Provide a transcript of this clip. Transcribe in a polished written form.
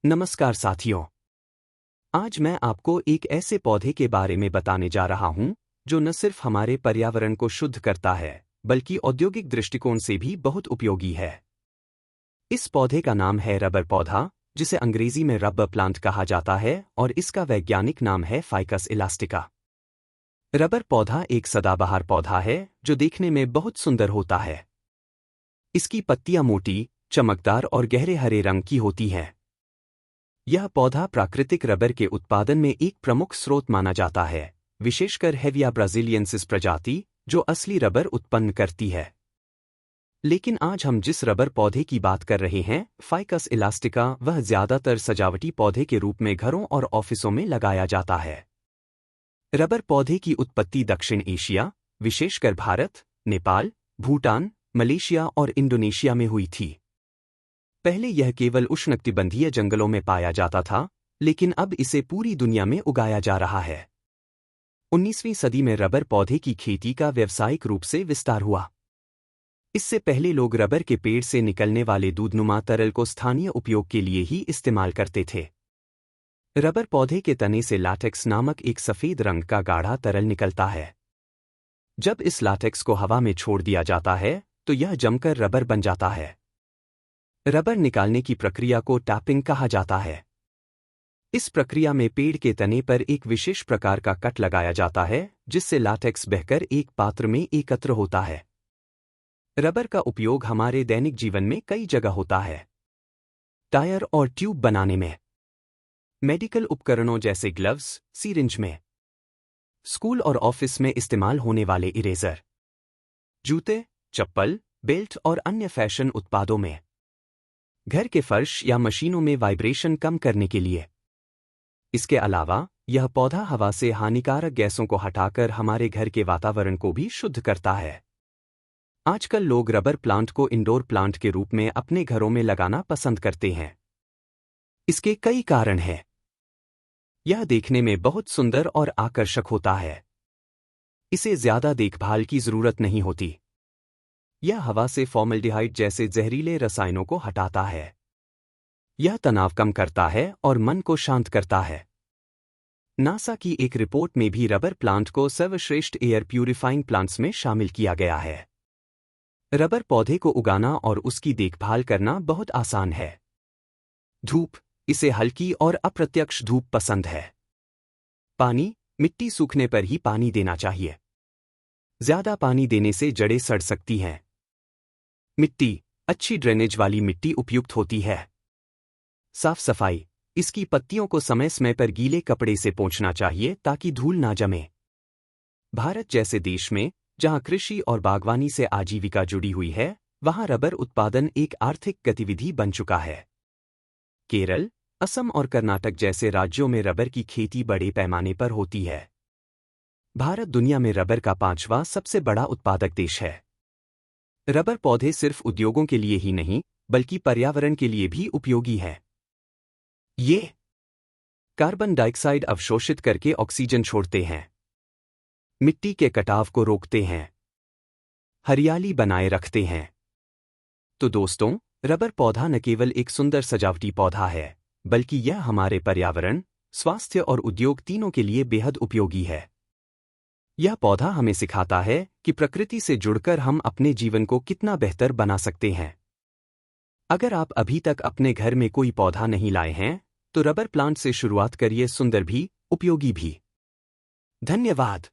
नमस्कार साथियों। आज मैं आपको एक ऐसे पौधे के बारे में बताने जा रहा हूं जो न सिर्फ हमारे पर्यावरण को शुद्ध करता है बल्कि औद्योगिक दृष्टिकोण से भी बहुत उपयोगी है। इस पौधे का नाम है रबर पौधा, जिसे अंग्रेजी में रबर प्लांट कहा जाता है और इसका वैज्ञानिक नाम है फाइकस इलास्टिका। रबर पौधा एक सदाबहार पौधा है जो देखने में बहुत सुंदर होता है। इसकी पत्तियां मोटी, चमकदार और गहरे हरे रंग की होती हैं। यह पौधा प्राकृतिक रबर के उत्पादन में एक प्रमुख स्रोत माना जाता है, विशेषकर हेविया ब्राजीलियंसिस प्रजाति, जो असली रबर उत्पन्न करती है। लेकिन आज हम जिस रबर पौधे की बात कर रहे हैं, फाइकस इलास्टिका, वह ज्यादातर सजावटी पौधे के रूप में घरों और ऑफिसों में लगाया जाता है। रबर पौधे की उत्पत्ति दक्षिण एशिया, विशेषकर भारत, नेपाल, भूटान, मलेशिया और इंडोनेशिया में हुई थी। पहले यह केवल उष्णकटिबंधीय जंगलों में पाया जाता था, लेकिन अब इसे पूरी दुनिया में उगाया जा रहा है। 19वीं सदी में रबर पौधे की खेती का व्यावसायिक रूप से विस्तार हुआ। इससे पहले लोग रबर के पेड़ से निकलने वाले दूधनुमा तरल को स्थानीय उपयोग के लिए ही इस्तेमाल करते थे। रबर पौधे के तने से लाटेक्स नामक एक सफेद रंग का गाढ़ा तरल निकलता है। जब इस लाटेक्स को हवा में छोड़ दिया जाता है तो यह जमकर रबर बन जाता है। रबर निकालने की प्रक्रिया को टैपिंग कहा जाता है। इस प्रक्रिया में पेड़ के तने पर एक विशेष प्रकार का कट लगाया जाता है, जिससे लाटेक्स बहकर एक पात्र में एकत्र होता है। रबर का उपयोग हमारे दैनिक जीवन में कई जगह होता है। टायर और ट्यूब बनाने में, मेडिकल उपकरणों जैसे ग्लव्स, सीरिंज में, स्कूल और ऑफिस में इस्तेमाल होने वाले इरेजर, जूते, चप्पल, बेल्ट और अन्य फैशन उत्पादों में, घर के फर्श या मशीनों में वाइब्रेशन कम करने के लिए। इसके अलावा यह पौधा हवा से हानिकारक गैसों को हटाकर हमारे घर के वातावरण को भी शुद्ध करता है। आजकल लोग रबर प्लांट को इंडोर प्लांट के रूप में अपने घरों में लगाना पसंद करते हैं। इसके कई कारण हैं। यह देखने में बहुत सुंदर और आकर्षक होता है। इसे ज्यादा देखभाल की जरूरत नहीं होती। यह हवा से फॉर्मल्डिहाइड जैसे जहरीले रसायनों को हटाता है। यह तनाव कम करता है और मन को शांत करता है। नासा की एक रिपोर्ट में भी रबर प्लांट को सर्वश्रेष्ठ एयर प्यूरिफाइंग प्लांट्स में शामिल किया गया है। रबर पौधे को उगाना और उसकी देखभाल करना बहुत आसान है। धूप, इसे हल्की और अप्रत्यक्ष धूप पसंद है। पानी, मिट्टी सूखने पर ही पानी देना चाहिए। ज्यादा पानी देने से जड़ें सड़ सकती हैं। मिट्टी, अच्छी ड्रेनेज वाली मिट्टी उपयुक्त होती है। साफ सफाई, इसकी पत्तियों को समय समय पर गीले कपड़े से पोंछना चाहिए ताकि धूल ना जमे। भारत जैसे देश में, जहां कृषि और बागवानी से आजीविका जुड़ी हुई है, वहां रबर उत्पादन एक आर्थिक गतिविधि बन चुका है। केरल, असम और कर्नाटक जैसे राज्यों में रबर की खेती बड़े पैमाने पर होती है। भारत दुनिया में रबर का 5वां सबसे बड़ा उत्पादक देश है। रबर पौधे सिर्फ उद्योगों के लिए ही नहीं, बल्कि पर्यावरण के लिए भी उपयोगी है। ये कार्बन डाइऑक्साइड अवशोषित करके ऑक्सीजन छोड़ते हैं, मिट्टी के कटाव को रोकते हैं, हरियाली बनाए रखते हैं। तो दोस्तों, रबर पौधा न केवल एक सुंदर सजावटी पौधा है, बल्कि यह हमारे पर्यावरण, स्वास्थ्य और उद्योग तीनों के लिए बेहद उपयोगी है। यह पौधा हमें सिखाता है कि प्रकृति से जुड़कर हम अपने जीवन को कितना बेहतर बना सकते हैं। अगर आप अभी तक अपने घर में कोई पौधा नहीं लाए हैं, तो रबर प्लांट से शुरुआत करिए, सुंदर भी, उपयोगी भी। धन्यवाद।